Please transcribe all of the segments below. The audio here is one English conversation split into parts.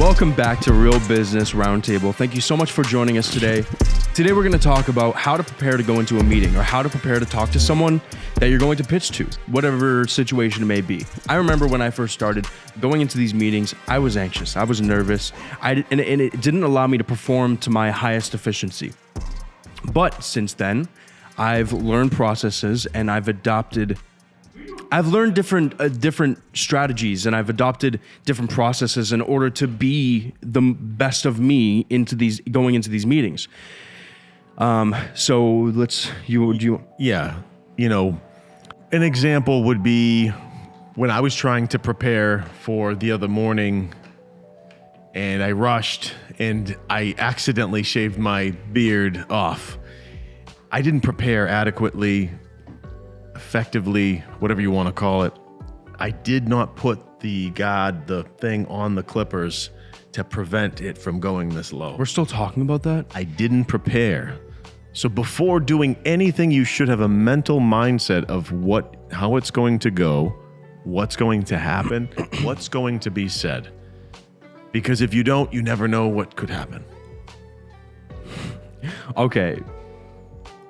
Welcome back to Real Business Roundtable. Thank you so much for joining us today. Today we're going to talk about how to prepare to go into a meeting or how to prepare to talk to someone that you're going to pitch to, whatever situation it may be. I remember when I first started going into these meetings, I was anxious, I was nervous, and it didn't allow me to perform to my highest efficiency. But since then, I've learned processes and I've learned different strategies, and I've adopted different processes in order to be the best of me going into these meetings. So an example would be when I was trying to prepare for the other morning and I rushed and I accidentally shaved my beard off. I didn't prepare adequately, effectively, whatever you want to call it. I did not put the thing on the clippers to prevent it from going this low. We're still talking about that? I didn't prepare. So before doing anything, you should have a mental mindset of how it's going to go, what's going to happen, what's going to be said. Because if you don't, you never know what could happen. Okay,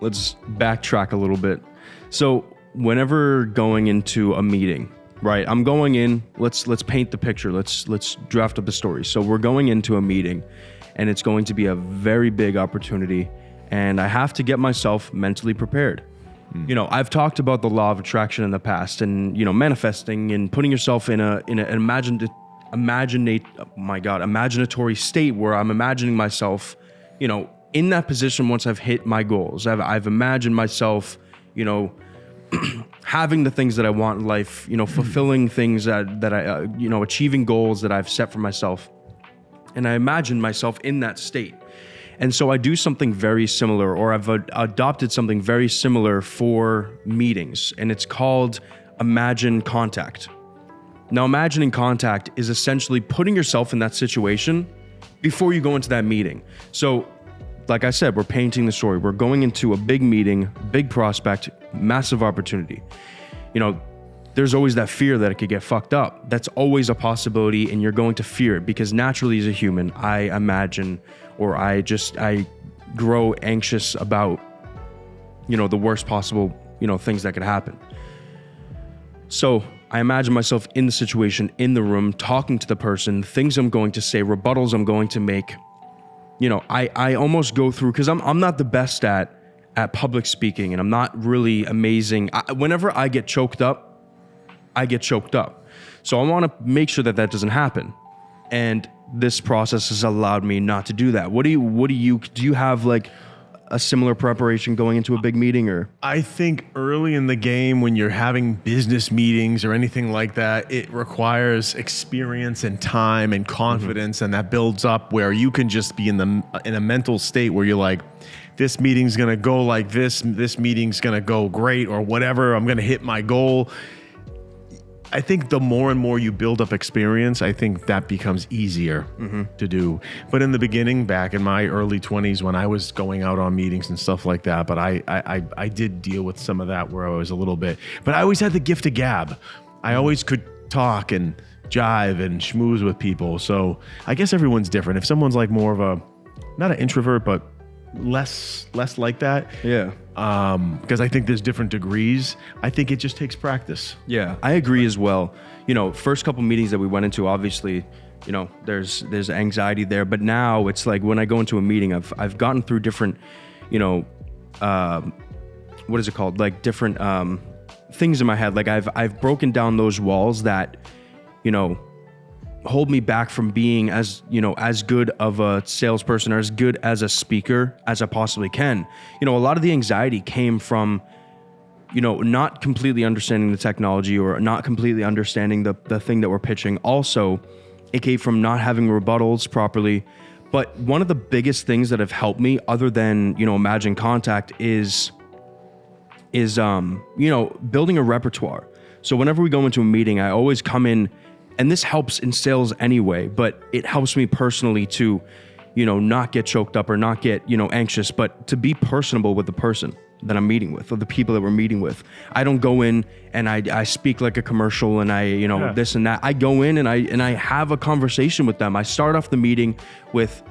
let's backtrack a little bit. So whenever going into a meeting, right? I'm going in, let's paint the picture. Let's draft up the story. So we're going into a meeting and it's going to be a very big opportunity, and I have to get myself mentally prepared. You know, I've talked about the law of attraction in the past, and manifesting and putting yourself in an imaginatory state where I'm imagining myself, in that position once I've hit my goals. I've imagined myself, having the things that I want in life, fulfilling things that I, achieving goals that I've set for myself. And I imagine myself in that state. And so I do something very similar, or I've adopted something very similar for meetings, and it's called Imagine Contact. Now, imagining contact is essentially putting yourself in that situation before you go into that meeting. So, like I said, we're painting the story. We're going into a big meeting, big prospect, massive opportunity. There's always that fear that it could get fucked up. That's always a possibility, and you're going to fear it because naturally as a human, I imagine, or I grow anxious about, the worst possible, things that could happen. So I imagine myself in the situation, in the room, talking to the person, things I'm going to say, rebuttals I'm going to make. I almost go through, because I'm not the best at public speaking, and I'm not really amazing. Whenever I get choked up, I get choked up. So I want to make sure that doesn't happen. And this process has allowed me not to do that. Do you have like a similar preparation going into a big meeting? Or I think early in the game, when you're having business meetings or anything like that, it requires experience and time and confidence, and that builds up where you can just be in a mental state where you're like, this meeting's gonna go like this meeting's gonna go great, or whatever, I'm gonna hit my goal. I think the more and more you build up experience, I think that becomes easier to do. But in the beginning, back in my early 20s, when I was going out on meetings and stuff like that, but I did deal with some of that where I was a little bit, but I always had the gift of gab. I always could talk and jive and schmooze with people. So I guess everyone's different. If someone's like more of not an introvert, but less like that. Yeah. Because I think there's different degrees. I think it just takes practice. Yeah, I agree as well. First couple meetings that we went into, obviously, there's anxiety there. But now it's like when I go into a meeting, I've gotten through different, what is it called? Like different things in my head. Like I've broken down those walls that, hold me back from being as good of a salesperson or as good as a speaker as I possibly can. A lot of the anxiety came from, not completely understanding the technology or not completely understanding the thing that we're pitching. Also, it came from not having rebuttals properly. But one of the biggest things that have helped me, other than, Imagine Contact, is building a repertoire. So whenever we go into a meeting, I always come in, and this helps in sales anyway, but it helps me personally to, not get choked up or not get, anxious, but to be personable with the person. that I'm meeting with, or the people that we're meeting with. I don't go in and I speak like a commercial and this and that. I go in and I have a conversation with them. I start off the meeting with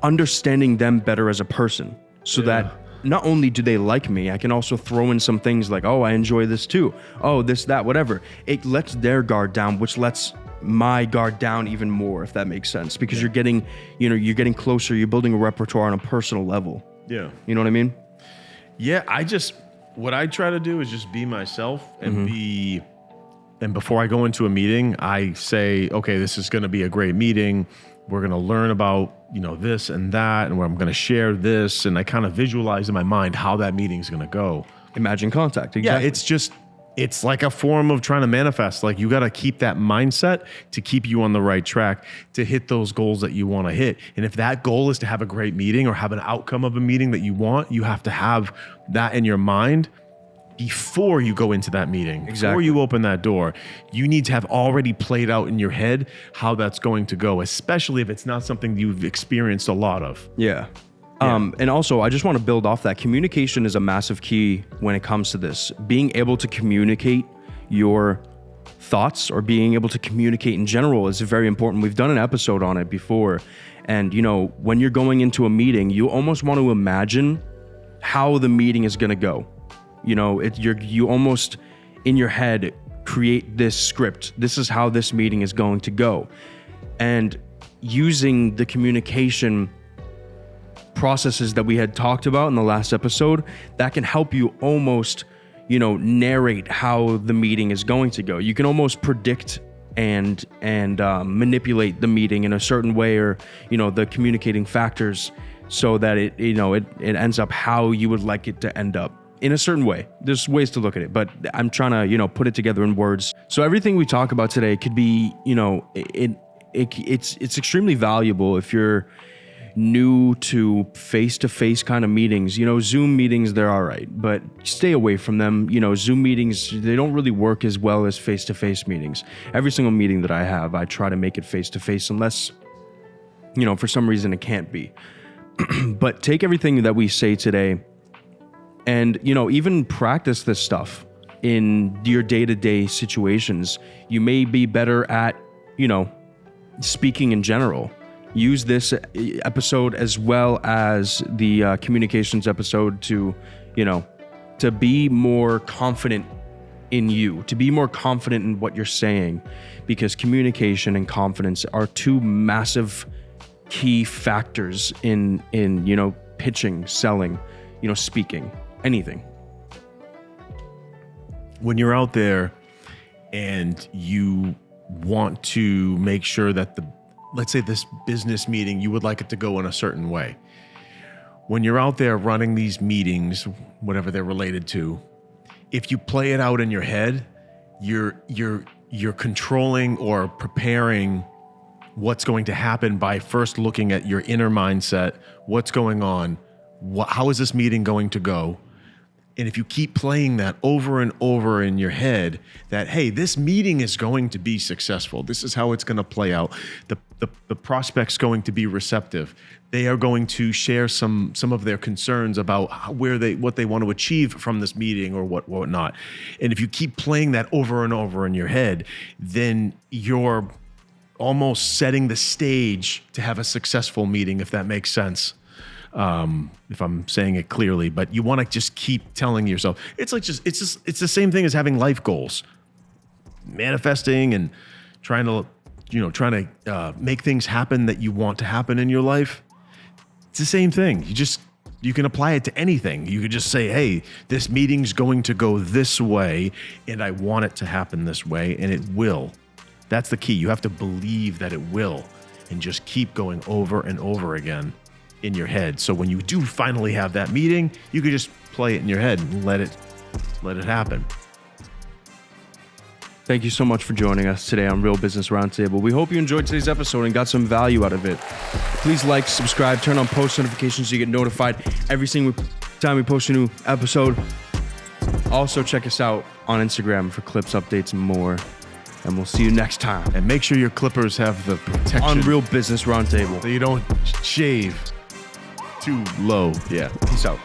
understanding them better as a person, so that not only do they like me, I can also throw in some things like, oh, I enjoy this too. Oh, this, that, whatever. It lets their guard down, which lets my guard down even more, if that makes sense, because you're getting closer, you're building a repertoire on a personal level. Yeah. You know what I mean? Yeah. What I try to do is just be myself and and before I go into a meeting, I say, okay, this is going to be a great meeting. We're going to learn about, this and that, and where I'm going to share this. And I kind of visualize in my mind how that meeting is going to go. Imagine contact. Exactly. Yeah. It's like a form of trying to manifest. Like, you got to keep that mindset to keep you on the right track to hit those goals that you want to hit. And if that goal is to have a great meeting or have an outcome of a meeting that you want, you have to have that in your mind before you go into that meeting. Exactly. Before you open that door. You need to have already played out in your head how that's going to go, especially if it's not something you've experienced a lot of. Yeah. And also, I just want to build off that. Communication is a massive key when it comes to this. Being able to communicate your thoughts, or being able to communicate in general, is very important. We've done an episode on it before. And, when you're going into a meeting, you almost want to imagine how the meeting is going to go. You almost, in your head, create this script. This is how this meeting is going to go. And using the communication processes that we had talked about in the last episode, that can help you almost, narrate how the meeting is going to go. You can almost predict and manipulate the meeting in a certain way, or, the communicating factors, so that it ends up how you would like it to end up in a certain way. There's ways to look at it, but I'm trying to, put it together in words. So everything we talk about today could be, it's extremely valuable if you're new to face-to-face kind of meetings. Zoom meetings, they're all right, but stay away from them. Zoom meetings, they don't really work as well as face-to-face meetings. Every single meeting that I have, I try to make it face-to-face, unless, for some reason it can't be. But take everything that we say today and, even practice this stuff in your day-to-day situations. You may be better at, speaking in general. Use this episode as well as the communications episode to be more confident in you, to be more confident in what you're saying, because communication and confidence are two massive key factors in pitching, selling, speaking, anything. When you're out there and you want to make sure that let's say this business meeting, you would like it to go in a certain way. When you're out there running these meetings, whatever they're related to, if you play it out in your head, you're controlling or preparing what's going to happen by first looking at your inner mindset. What's going on? How is this meeting going to go? And if you keep playing that over and over in your head, that, hey, this meeting is going to be successful. This is how it's going to play out. The prospect's going to be receptive. They are going to share some of their concerns about what they want to achieve from this meeting or whatnot. And if you keep playing that over and over in your head, then you're almost setting the stage to have a successful meeting, if that makes sense. If I'm saying it clearly, but you want to just keep telling yourself, it's the same thing as having life goals, manifesting and trying to make things happen that you want to happen in your life. It's the same thing. You can apply it to anything. You could just say, hey, this meeting's going to go this way and I want it to happen this way, and it will. That's the key. You have to believe that it will, and just keep going over and over again in your head. So when you do finally have that meeting, you can just play it in your head and let it happen. Thank you so much for joining us today on Real Business Roundtable. We hope you enjoyed today's episode and got some value out of it. Please like, subscribe, turn on post notifications so you get notified every single time we post a new episode. Also, check us out on Instagram for clips, updates, and more. And we'll see you next time. And make sure your clippers have the protection on Real Business Roundtable, so you don't shave too low. Yeah. Peace out.